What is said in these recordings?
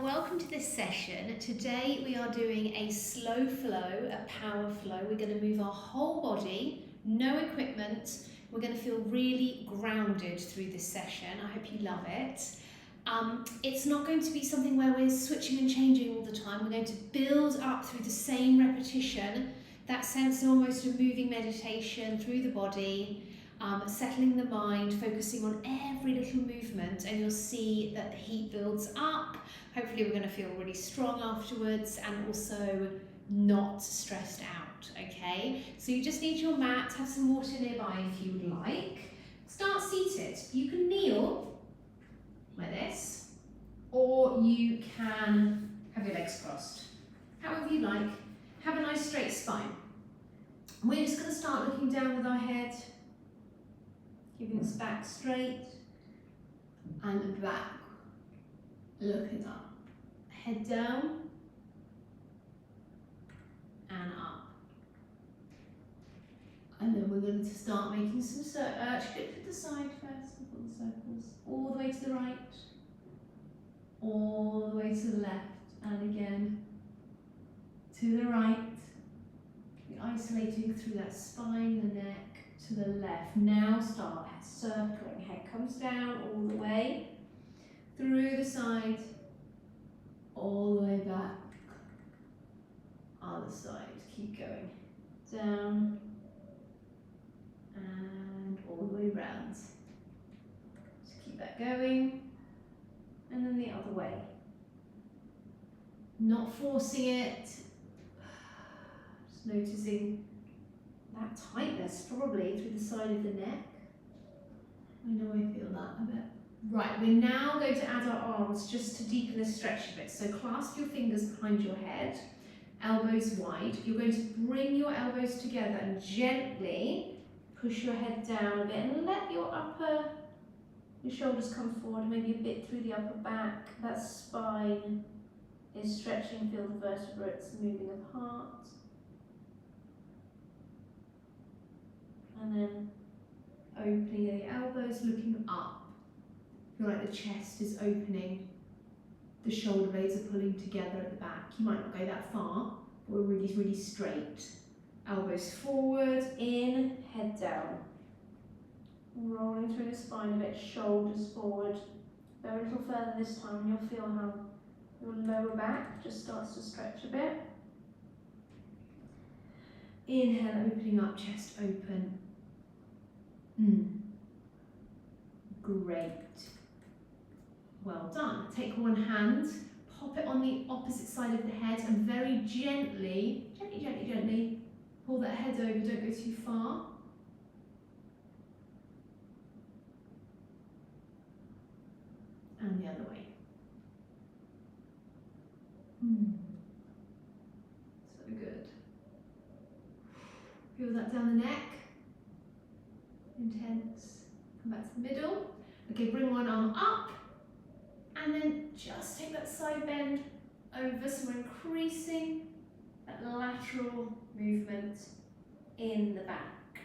welcome to this session. Today we are doing a slow flow, a power flow. We're going to move our whole body, no equipment. We're going to feel really grounded through this session. I hope you love it. It's not going to be something where we're switching and changing all the time. We're going to build up through the same repetition, that sense of almost a moving meditation through the body. Settling the mind, focusing on every little movement, and you'll see that the heat builds up. Hopefully we're going to feel really strong afterwards and also not stressed out, okay? So you just need your mat, have some water nearby if you would like. Start seated. You can kneel like this, or you can have your legs crossed. However you like. Have a nice straight spine. We're just going to start looking down with our head, keeping us back straight and back, looking up. Head down and up. And then we're going to start making some circles. Look to the side first, little circles. All the way to the right, all the way to the left, and again to the right. You're isolating through that spine, the neck, to the left. Now start circling. Head comes down all the way through the side, all the way back. Other side. Keep going. Down and all the way round. Just keep that going. And then the other way. Not forcing it. Just noticing that tightness probably through the side of the neck. I know I feel that a bit. Right, we're now going to add our arms just to deepen the stretch a bit. So clasp your fingers behind your head, elbows wide. You're going to bring your elbows together and gently push your head down a bit and let your shoulders come forward, maybe a bit through the upper back. That spine is stretching, feel the vertebrates moving apart. And then opening the elbows, looking up. Feel like the chest is opening. The shoulder blades are pulling together at the back. You might not go that far, but we're really, really straight. Elbows forward, in, head down. Rolling through the spine a bit, shoulders forward. Go a little further this time, and you'll feel how your lower back just starts to stretch a bit. Inhale, opening up, chest open. Great. Well done. Take one hand, pop it on the opposite side of the head, and very gently, gently, pull that head over, don't go too far. And the other way. So good. Feel that down the neck. Intense. Come back to the middle. Okay, bring one arm up. And then just take that side bend over. So we're increasing that lateral movement in the back.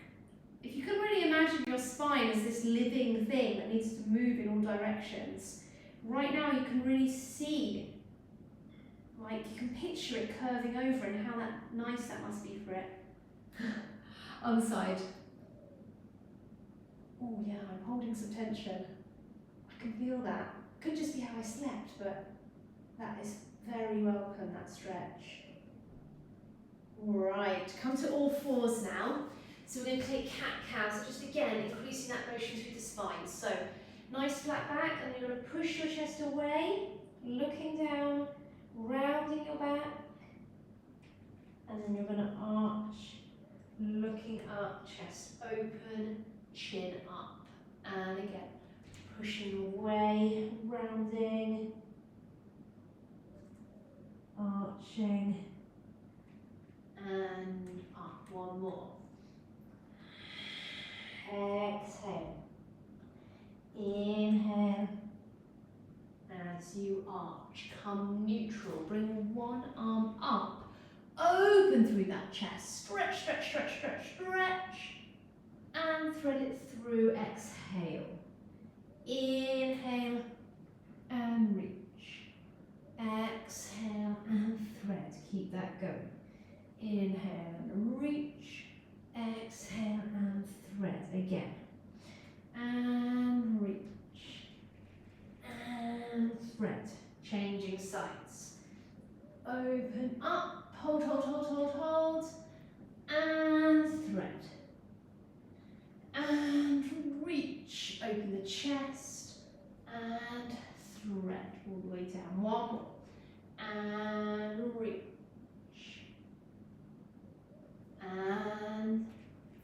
If you can really imagine your spine as this living thing that needs to move in all directions, right now you can really see, like you can picture it curving over and how nice that must be for it. Other side. Oh yeah, I'm holding some tension. I can feel that. Could just be how I slept, but that is very welcome, that stretch. Right, come to all fours now. So we're going to take cat-cow, so just again increasing that motion through the spine. So nice flat back, and then you're going to push your chest away, looking down, rounding your back, and then you're going to arch, looking up, chest open, chin up, and again pushing away, rounding, arching, and up. One more. Exhale. Inhale. As you arch, come neutral. Bring one arm up. Open through that chest. Stretch, stretch, stretch, stretch, stretch. And thread it through. Exhale. Inhale and reach. Inhale and reach. Exhale and thread again. And reach. And thread. Changing sides. Open up. Hold, hold, hold, hold, hold. And thread. And reach. Open the chest. And thread all the way down. One more. And reach. And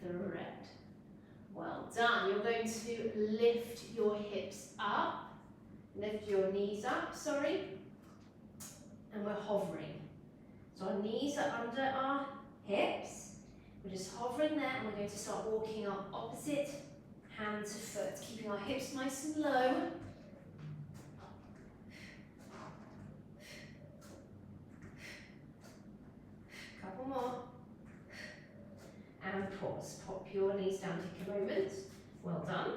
thread. Well done. You're going to lift your hips up. Lift your knees up, sorry. And we're hovering. So our knees are under our hips. We're just hovering there and we're going to start walking our opposite hand to foot, keeping our hips nice and low. Couple more. And pause. Pop your knees down, take a moment. Well done.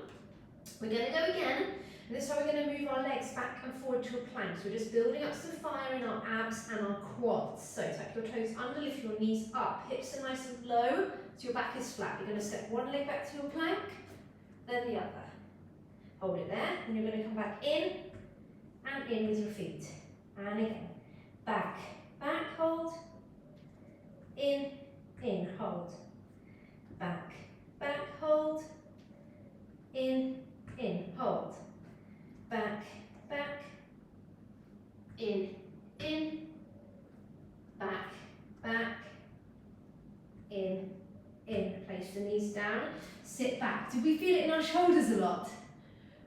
We're going to go again. And this time we're going to move our legs back and forward to a plank. So we're just building up some fire in our abs and our quads. So tuck your toes under, lift your knees up. Hips are nice and low, so your back is flat. You're going to step one leg back to your plank, then the other. Hold it there, and you're going to come back in and in with your feet. And again. Back, back, hold. In, hold. Back, back, hold. In, hold. Back, back. In, back, back. In. Place the knees down. Sit back. Did we feel it in our shoulders a lot?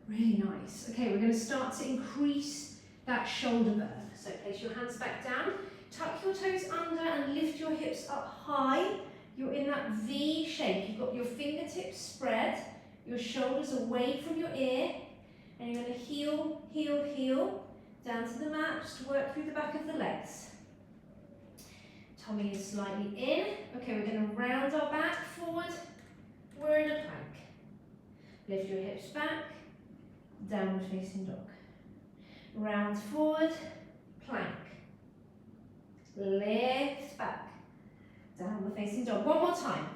Really nice. Okay, we're going to start to increase that shoulder burn. So place your hands back down. Tuck your toes under and lift your hips up high. You're in that V shape. You've got your fingertips spread, your shoulders away from your ear, and you're going to heel, heel, heel, down to the mat, just to work through the back of the legs. Tummy is slightly in. Okay, we're going to round our back forward. We're in a plank. Lift your hips back, downward facing dog. Round forward, plank. Lift back, downward facing dog. One more time.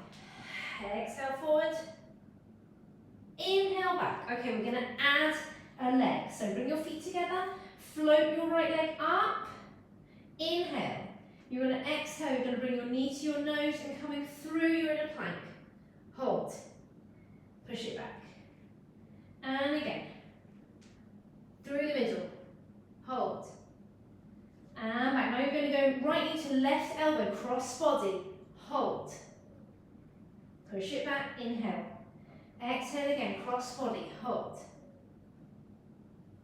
Exhale forward. Inhale back. Okay, we're going to add a leg. So bring your feet together. Float your right leg up. Inhale. You're going to exhale. You're going to bring your knee to your nose and coming through, you're in a plank. Hold. Push it back. And again. Through the middle. Hold. And back. Now you're going to go right knee to left elbow, cross body. Hold. Push it back. Inhale. Exhale again, cross body, hold.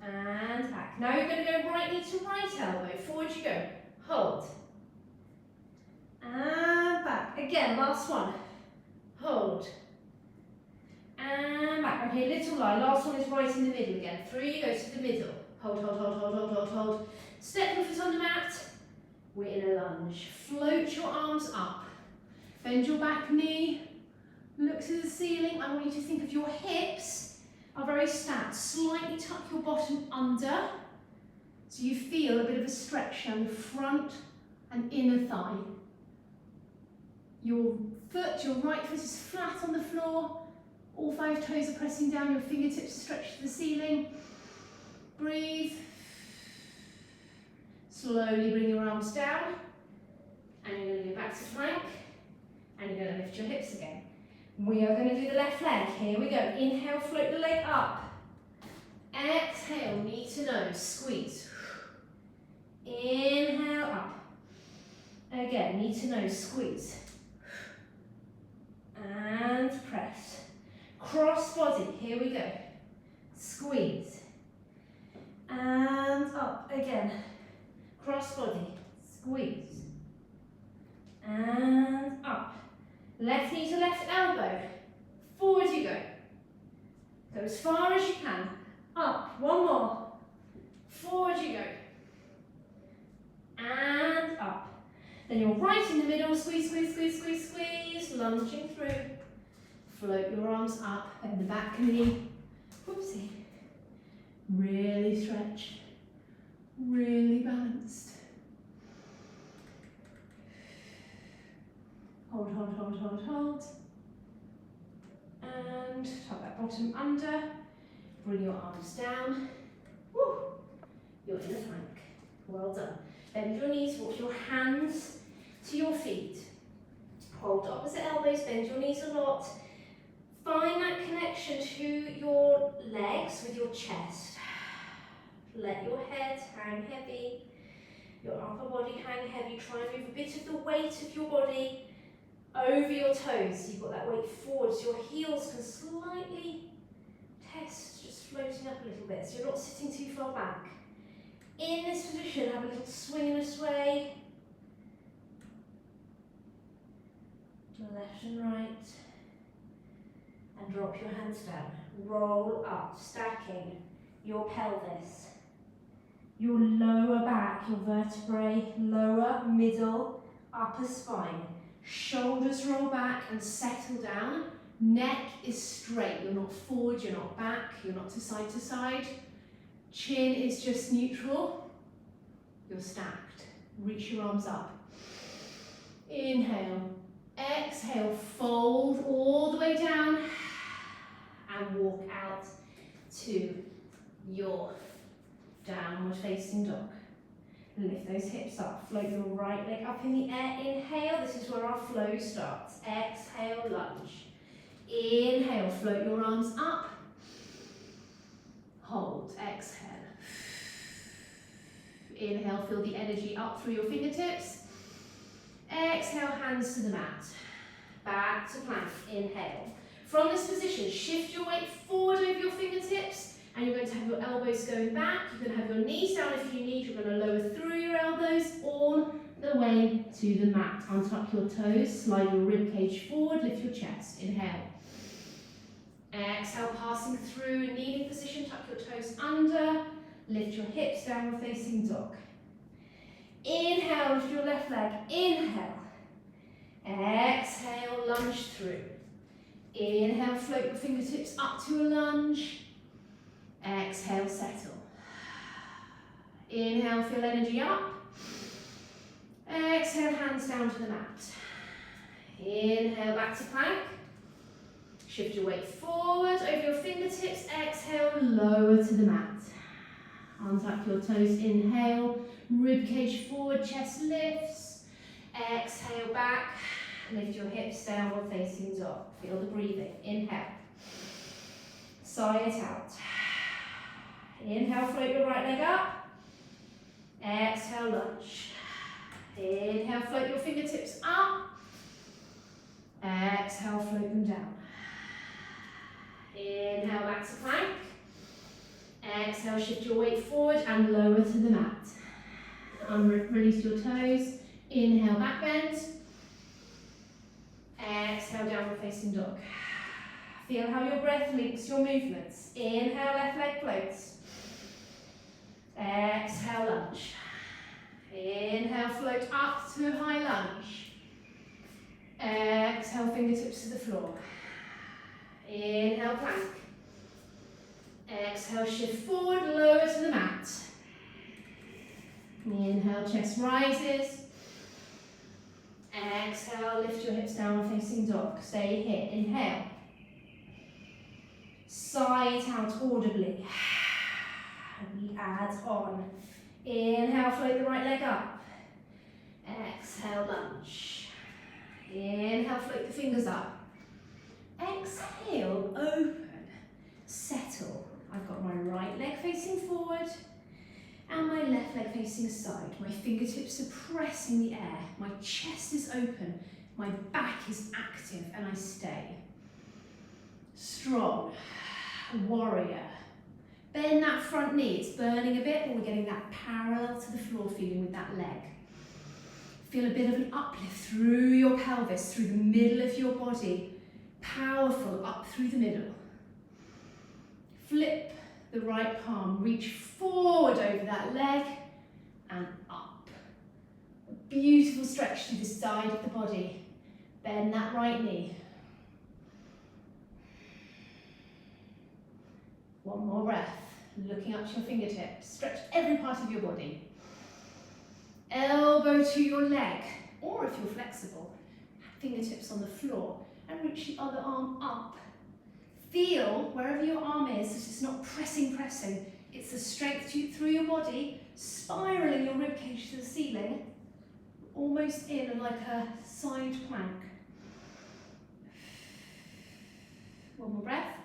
And back. Now you're going to go right knee to right elbow, forward you go, hold. And back. Again, last one. Hold. And back. Okay, little lie. Last one is right in the middle again. Through you go to the middle. Hold, hold, hold, hold, hold, hold, hold. Step your foot on the mat. We're in a lunge. Float your arms up. Bend your back knee. Look to the ceiling. I want you to think of your hips are very stacked. Slightly tuck your bottom under so you feel a bit of a stretch down the front and inner thigh. Your foot, your right foot is flat on the floor. All 5 toes are pressing down. Your fingertips are stretched to the ceiling. Breathe. Slowly bring your arms down. And you're going to go back to plank. And you're going to lift your hips again. We are going to do the left leg. Here we go. Inhale, float the leg up. Exhale, knee to nose, squeeze. Inhale, up. Again, knee to nose, squeeze. And press. Cross body, here we go. Squeeze. And up again. Cross body, squeeze. And up. Left knee to left elbow. Forward you go. Go as far as you can. Up. One more. Forward you go. And up. Then you're right in the middle. Squeeze, squeeze, squeeze, squeeze, squeeze. Lunging through. Float your arms up. Bend the back knee. Whoopsie. Really stretch. Really balanced. hold, hold, hold. And tuck that bottom under. Bring your arms down. Woo. You're in the plank. Well done. Bend your knees, walk your hands to your feet. Hold opposite elbows, bend your knees a lot. Find that connection to your legs with your chest. Let your head hang heavy, your upper body hang heavy. Try and move a bit of the weight of your body over your toes. So you've got that weight forward, so your heels can slightly test, just floating up a little bit, so you're not sitting too far back. In this position, have a little swing and a sway. Left and right. And drop your hands down. Roll up, stacking your pelvis, your lower back, your vertebrae, lower, middle, upper spine. Shoulders roll back and settle down. Neck is straight. You're not forward, you're not back, you're not to side. Chin is just neutral. You're stacked. Reach your arms up. Inhale. Exhale, fold all the way down and walk out to your downward facing dog. Lift those hips up, float your right leg up in the air. Inhale, this is where our flow starts. Exhale, lunge. Inhale, float your arms up. Hold, exhale. Inhale, feel the energy up through your fingertips. Exhale, hands to the mat. Back to plank, inhale. From this position, shift your weight forward over your fingertips, and you're going to have your elbows going back. You're going to have your knees down if you need. You're going to lower through your elbows all the way to the mat. Untuck your toes, slide your rib cage forward, lift your chest. Inhale. Exhale, passing through, kneeling position, tuck your toes under, lift your hips, downward facing dog. Inhale, lift your left leg, inhale. Exhale, lunge through. Inhale, float your fingertips up to a lunge. Exhale, settle. Inhale, feel energy up. Exhale, hands down to the mat. Inhale, back to plank. Shift your weight forward over your fingertips. Exhale, lower to the mat. Untuck your toes, inhale. Rib cage forward, chest lifts. Exhale, back. Lift your hips, downward facing dog. Feel the breathing. Inhale. Sigh it out. Inhale, float your right leg up. Exhale, lunge. Inhale, float your fingertips up. Exhale, float them down. Inhale, back to plank. Exhale, shift your weight forward and lower to the mat. Release your toes. Inhale, back bend. Exhale, downward facing dog. Feel how your breath links your movements. Inhale, left leg floats. Exhale, lunge. Inhale, float up to a high lunge. Exhale, fingertips to the floor. Inhale, plank. Exhale, shift forward, lower to the mat. Inhale, chest rises. Exhale, lift your hips down, facing dog. Stay here. Inhale. Sigh it out audibly. We add on. Inhale, float the right leg up. Exhale, lunge. Inhale, float the fingers up. Exhale, open. Settle. I've got my right leg facing forward and my left leg facing aside. My fingertips are pressing the air. My chest is open. My back is active and I stay. Strong. Warrior. Bend that front knee. It's burning a bit, but we're getting that parallel to the floor feeling with that leg. Feel a bit of an uplift through your pelvis, through the middle of your body. Powerful up through the middle. Flip the right palm, reach forward over that leg and up. A beautiful stretch to the side of the body. Bend that right knee. One more breath, looking up to your fingertips. Stretch every part of your body. Elbow to your leg, or if you're flexible, fingertips on the floor, and reach the other arm up. Feel wherever your arm is, that it's not pressing. It's the strength through your body, spiraling your ribcage to the ceiling, almost in like a side plank. One more breath.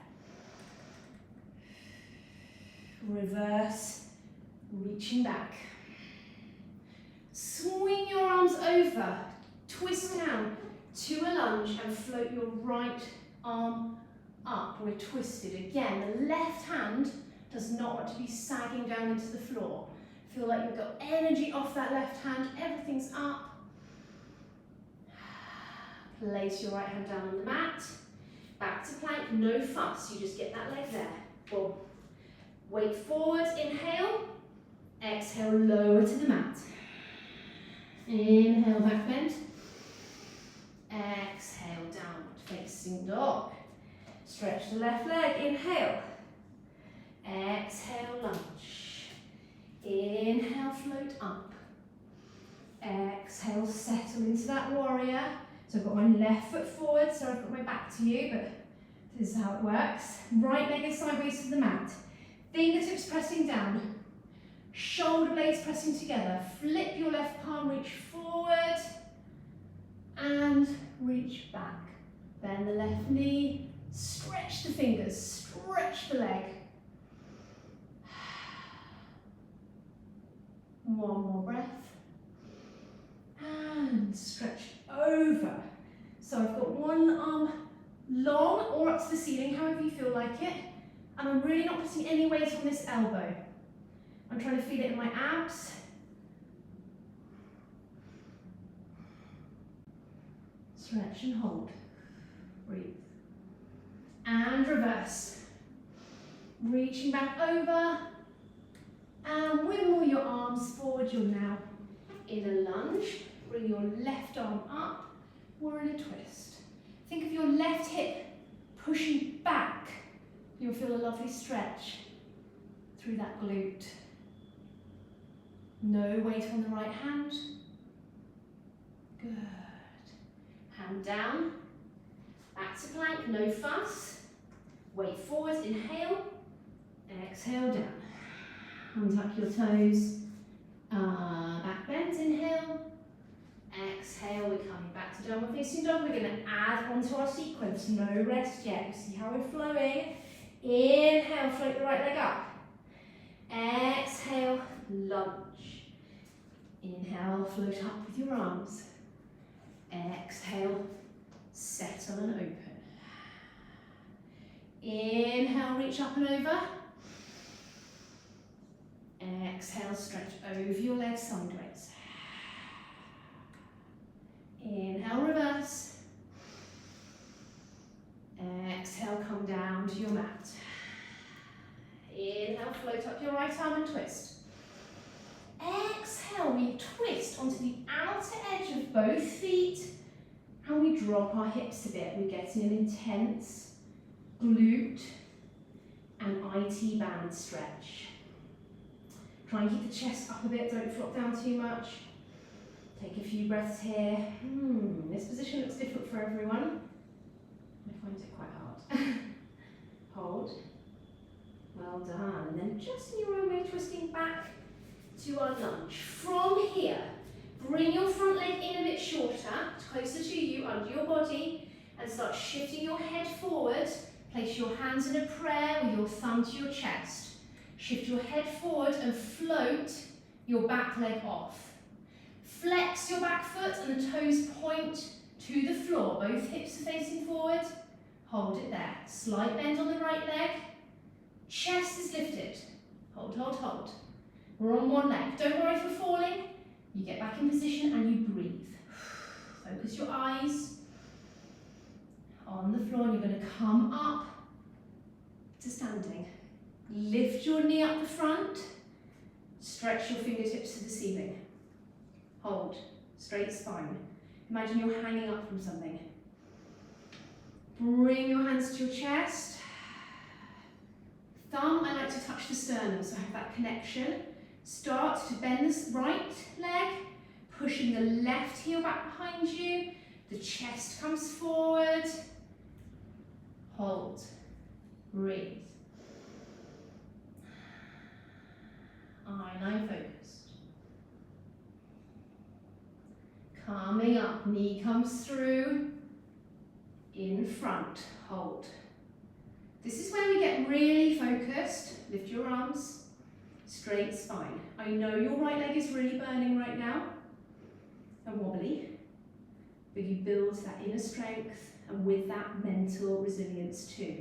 Reverse, reaching back. Swing your arms over, twist down to a lunge and float your right arm up. We're twisted again. The left hand does not want to be sagging down into the floor. Feel like you've got energy off that left hand, everything's up. Place your right hand down on the mat. Back to plank, no fuss, you just get that leg there. Boom. Weight forward, inhale. Exhale, lower to the mat. Inhale, back bend. Exhale, downward facing dog. Stretch the left leg, inhale. Exhale, lunge. Inhale, float up. Exhale, settle into that warrior. So I've got my left foot forward, so I've got my back to you, but this is how it works. Right leg is sideways to the mat. Fingertips pressing down. Shoulder blades pressing together. Flip your left palm, reach forward and reach back. Bend the left knee, stretch the fingers, stretch the leg. One more breath. And stretch over. So I've got one arm long or up to the ceiling, however you feel like it. And I'm really not putting any weight on this elbow. I'm trying to feel it in my abs. Stretch and hold. Breathe. And reverse. Reaching back over. And wiggle your arms forward. You're now in a lunge. Bring your left arm up. We're in a twist. Think of your left hip pushing back. You'll feel a lovely stretch through that glute. No weight on the right hand. Good. Hand down. Back to plank, no fuss. Weight forward, inhale. Exhale, down. Untuck your toes. Back bend, inhale. Exhale, we're coming back to downward facing dog. We're going to add onto our sequence. No rest yet. You see how we're flowing. Inhale, float the right leg up. Exhale, lunge. Inhale, float up with your arms. Exhale, settle and open. Inhale, reach up and over. Exhale, stretch over your legs sideways. Inhale, reverse. Exhale, come down to your mat. Inhale, float up your right arm and twist. Exhale, we twist onto the outer edge of both feet and we drop our hips a bit. We're getting an intense glute and IT band stretch. Try and keep the chest up a bit, don't flop down too much. Take a few breaths here. This position looks different for everyone. I find it quite hard. Hold. Well done. And then just in your own way, twisting back to our lunge. From here, bring your front leg in a bit shorter, closer to you, under your body, and start shifting your head forward. Place your hands in a prayer with your thumb to your chest. Shift your head forward and float your back leg off. Flex your back foot and the toes point to the floor. Both hips are facing forward. Hold it there. Slight bend on the right leg. Chest is lifted. Hold, hold, hold. We're on one leg. Don't worry if you're falling. You get back in position and you breathe. Focus your eyes on the floor and you're going to come up to standing. Lift your knee up the front. Stretch your fingertips to the ceiling. Hold. Straight spine. Imagine you're hanging up from something. Bring your hands to your chest. Thumb, I like to touch the sternum, so have that connection. Start to bend the right leg, pushing the left heel back behind you. The chest comes forward. Hold. Breathe. Eye focused. Coming up, knee comes through. In front, hold. This is where we get really focused. Lift your arms, straight spine. I know your right leg is really burning right now and wobbly, but you build that inner strength and with that mental resilience too.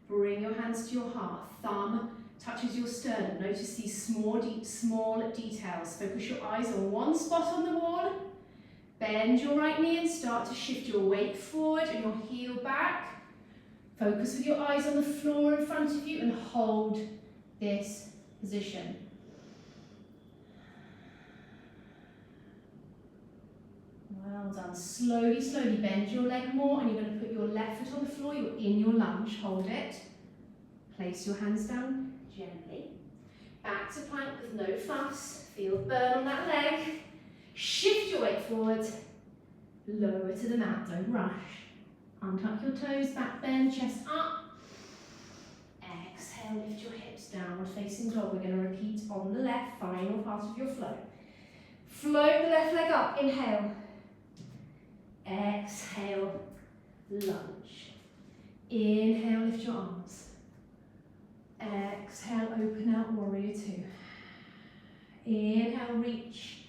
Bring your hands to your heart. Thumb touches your sternum. Notice these small details. Focus your eyes on one spot on the wall. Bend your right knee and start to shift your weight forward and your heel back. Focus with your eyes on the floor in front of you and hold this position. Well done. Slowly, slowly bend your leg more and you're going to put your left foot on the floor. You're in your lunge. Hold it. Place your hands down gently. Back to plank with no fuss. Feel burn on that leg. Shift your weight forward. Lower to the mat. Don't rush. Untuck your toes, back bend, chest up. Exhale, lift your hips, downward facing dog. We're going to repeat on the left, final part of your flow. Float the left leg up, inhale. Exhale, lunge. Inhale, lift your arms. Exhale, open out, warrior two. Inhale, reach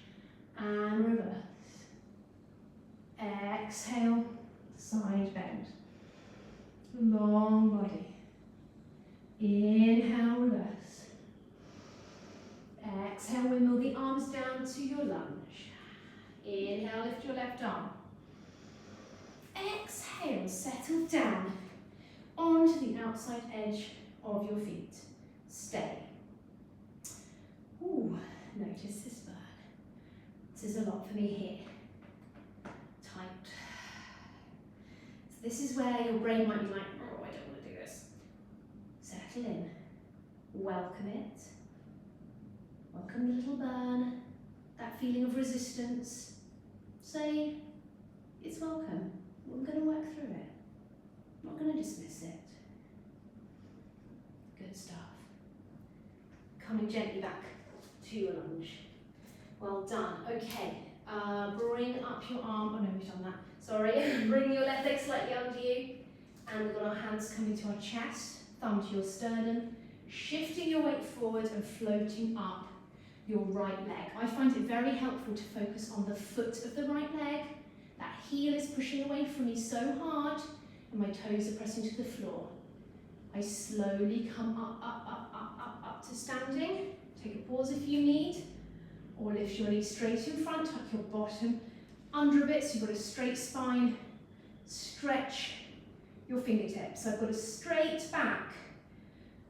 and reverse. Exhale, side bend. Long body. Inhale, reverse. Exhale, windmill the arms down to your lunge. Inhale, lift your left arm. Exhale, settle down onto the outside edge of your feet. Stay. Ooh, notice this burn. This is a lot for me here. Tight. So this is where your brain might be like, oh, I don't want to do this. Settle in. Welcome it. Welcome the little burn. That feeling of resistance. Say, it's welcome. We're going to work through it. I'm not going to dismiss it. Good stuff. Coming gently back to your lunge. Well done. Okay. Bring up your arm. Oh no, we've done that. Sorry. Bring your left leg slightly under you. And we've got our hands coming to our chest. Thumb to your sternum. Shifting your weight forward and floating up your right leg. I find it very helpful to focus on the foot of the right leg. That heel is pushing away from me so hard and my toes are pressing to the floor. I slowly come up to standing. Take a pause if you need. Or lift your knees straight in front, tuck your bottom under a bit so you've got a straight spine. Stretch your fingertips. So I've got a straight back.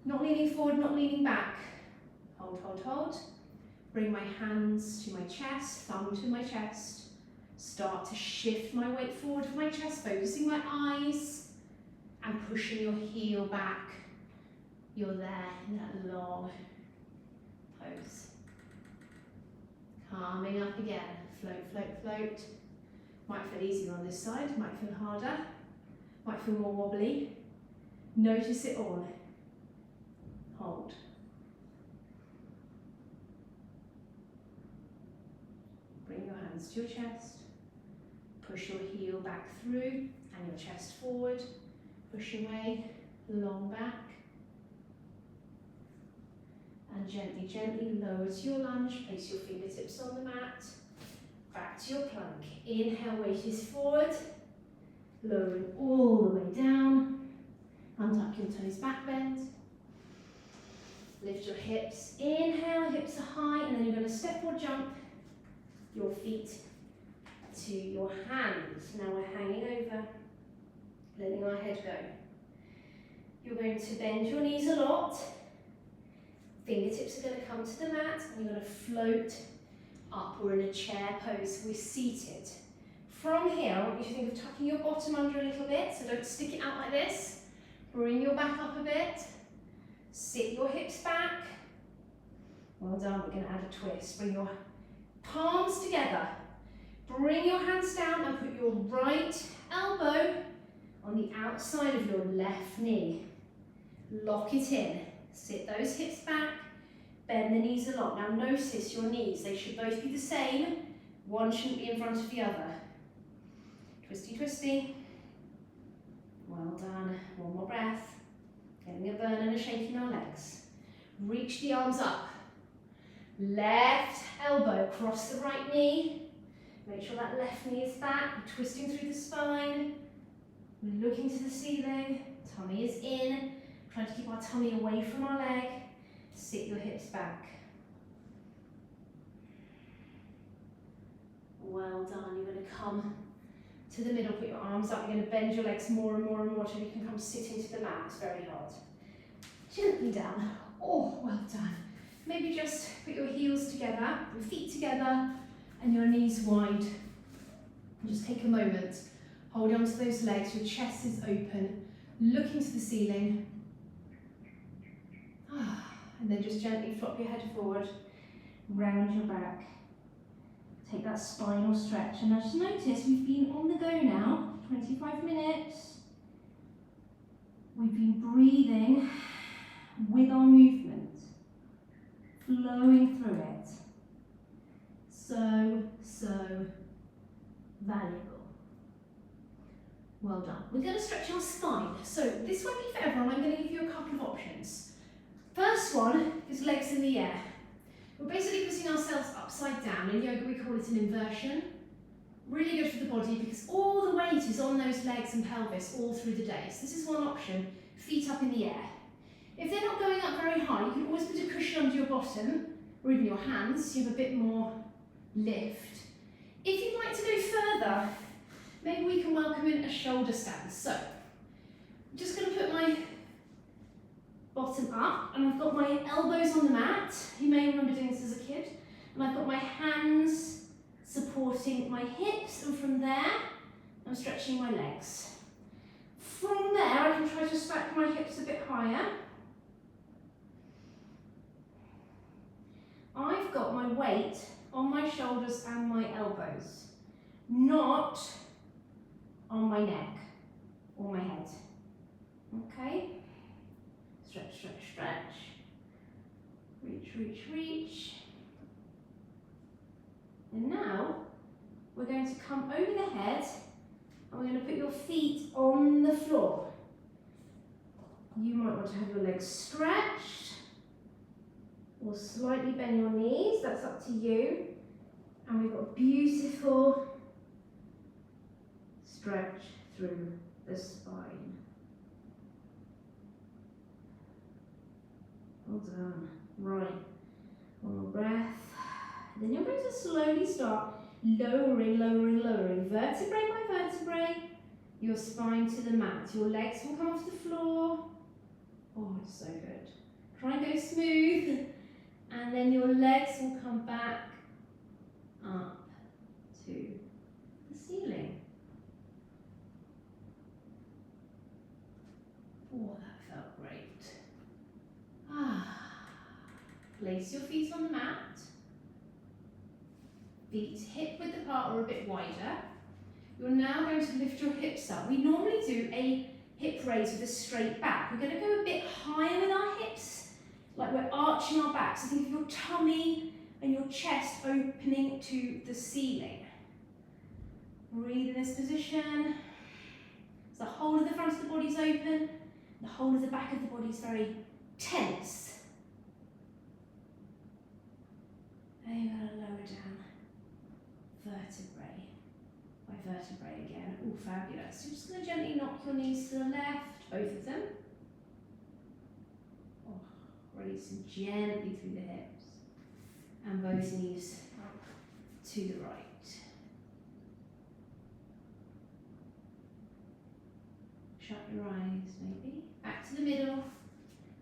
Not leaning forward, not leaning back. Hold, hold, hold. Bring my hands to my chest, thumb to my chest. Start to shift my weight forward with my chest, focusing my eyes and pushing your heel back. You're there in that long pose. Coming up again. Float, float, float. Might feel easier on this side, might feel harder, might feel more wobbly. Notice it all. Hold. Bring your hands to your chest. Push your heel back through and your chest forward. Push away, long back. And gently, gently lower to your lunge. Place your fingertips on the mat. Back to your plank. Inhale, weight is forward. Lowering all the way down. Untuck your toes, back bend. Lift your hips. Inhale, hips are high, and then you're going to step or jump your feet to your hands. Now we're hanging over, letting our head go. You're going to bend your knees a lot. Fingertips are going to come to the mat and you're going to float up. We're in a chair pose, we're seated. From here, I want you to think of tucking your bottom under a little bit, so don't stick it out like this. Bring your back up a bit. Sit your hips back. Well done, we're going to add a twist. Bring your palms together. Bring your hands down and put your right elbow on the outside of your left knee. Lock it in. Sit those hips back. Bend the knees a lot. Now notice your knees. They should both be the same. One shouldn't be in front of the other. Twisty, twisty. Well done. One more breath. Getting a burn and a shake in our legs. Reach the arms up. Left elbow across the right knee. Make sure that left knee is back. We're twisting through the spine. We're looking to the ceiling. Tummy is in. Trying to keep our tummy away from our leg. Sit your hips back. Well done. You're going to come to the middle. Put your arms up. You're going to bend your legs more and more and more until you can come sit into the mat. It's very hard. Gently down. Oh, well done. Maybe just put your heels together, your feet together, and your knees wide. Just take a moment. Hold on to those legs. Your chest is open. Looking to the ceiling. And then just gently flop your head forward. Round your back. Take that spinal stretch. And now just notice we've been on the go now. 25 minutes. We've been breathing with our movement. Flowing through it. So valuable. Well done. We're going to stretch our spine. So this won't be for everyone. I'm going to give you a couple of options. First one is legs in the air. We're basically putting ourselves upside down. In yoga we call it an inversion. Really good for the body because all the weight is on those legs and pelvis all through the day. So this is one option. Feet up in the air. If they're not going up very high, you can always put a cushion under your bottom or even your hands, so you have a bit more lift. If you'd like to go further, maybe we can welcome in a shoulder stand. So, I'm just going to put my bottom up and I've got my elbows on the mat. You may remember doing this as a kid. And I've got my hands supporting my hips, and from there, I'm stretching my legs. From there, I can try to stack my hips a bit higher. I've got my weight on my shoulders and my elbows, not on my neck or my head. Okay? Stretch, stretch, stretch. Reach, reach, reach. And now we're going to come over the head and we're going to put your feet on the floor. You might want to have your legs stretched or slightly bend your knees, that's up to you. And we've got a beautiful stretch through the spine. Well done. Right, one more breath. Then you're going to slowly start lowering, vertebrae by vertebrae, your spine to the mat. Your legs will come off the floor. Oh, it's so good. Try and go smooth. And then your legs will come back up to the ceiling. Oh, that felt great. Place your feet on the mat. Feet hip width apart or a bit wider. You're now going to lift your hips up. We normally do a hip raise with a straight back. We're going to go a bit higher with our hips, like we're arching our back. So think of your tummy and your chest opening to the ceiling. Breathe in this position. So the whole of the front of the body is open. The whole of the back of the body is very tense. And you're going to lower down vertebrae by vertebrae again. Oh, fabulous. You're just going to gently knock your knees to the left, both of them. Oh, releasing gently through the hips. And both knees to the right. Shut your eyes, maybe. Back to the middle.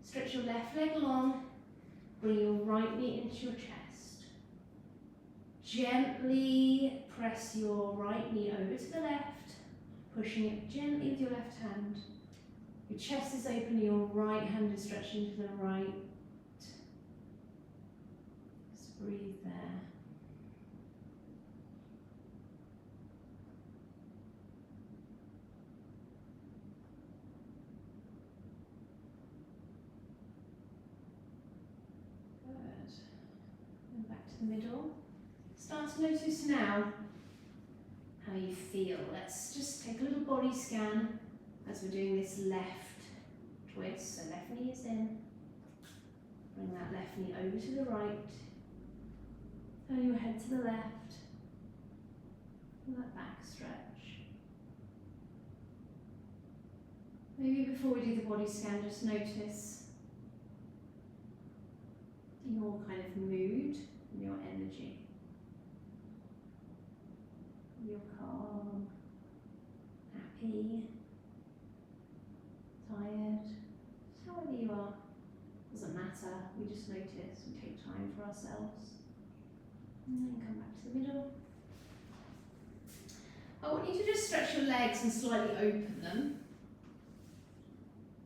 Stretch your left leg long. Bring your right knee into your chest. Gently press your right knee over to the left, pushing it gently with your left hand. Your chest is open, your right hand is stretching to the right. Just breathe there. to the middle. Start to notice now how you feel. Let's just take a little body scan as we're doing this left twist. So left knee is in. Bring that left knee over to the right. Turn your head to the left. And that back stretch. Maybe before we do the body scan, just notice your kind of mood and your energy. You're calm, happy, tired, just however you are. Doesn't matter, we just notice, we take time for ourselves. And then come back to the middle. I want you to just stretch your legs and slightly open them.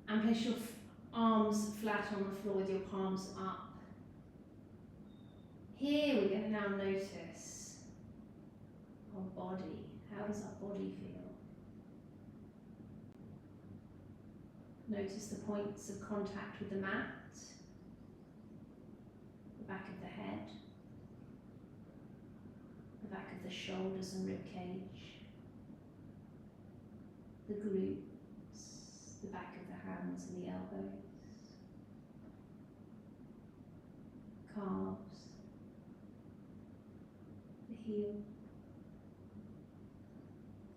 And place your arms flat on the floor with your palms up. Here we're going to now notice our body. How does our body feel? Notice the points of contact with the mat, the back of the head, the back of the shoulders and rib cage, the glutes, the back of the hands and the elbows, calves, the heel.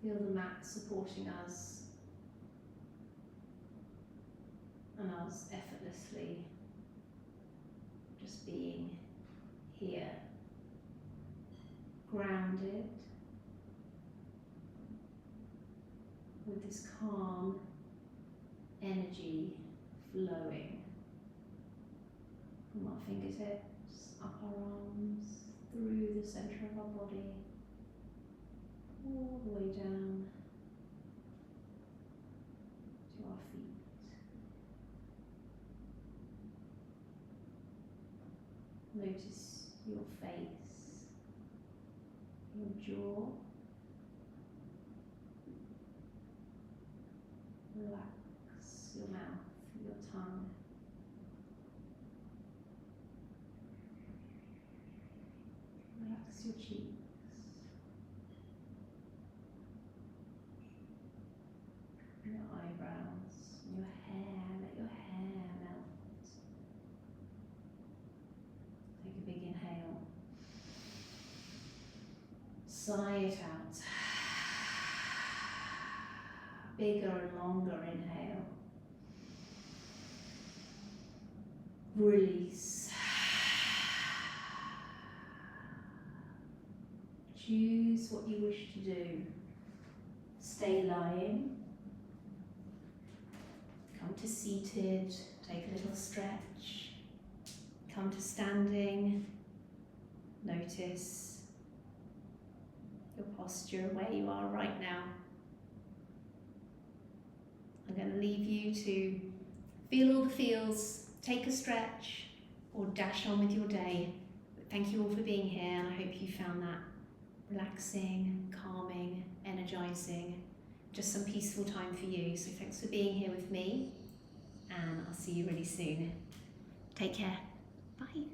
Feel the mat supporting us and us effortlessly just being here, grounded with this calm energy flowing from our fingertips, up our arms, through the centre of our body, all the way down to our feet. Notice your face, your jaw. Relax your mouth, your tongue. Relax your cheeks. Your eyebrows, your hair, let your hair melt. Take a big inhale. Sigh it out. Bigger and longer inhale. Release. Choose what you wish to do. Stay lying. Come to seated. Take a little stretch. Come to standing. Notice your posture where you are right now. I'm going to leave you to feel all the feels, take a stretch, or dash on with your day. But thank you all for being here, and I hope you found that relaxing, calming, energizing, just some peaceful time for you. So thanks for being here with me, and I'll see you really soon. Take care. Bye.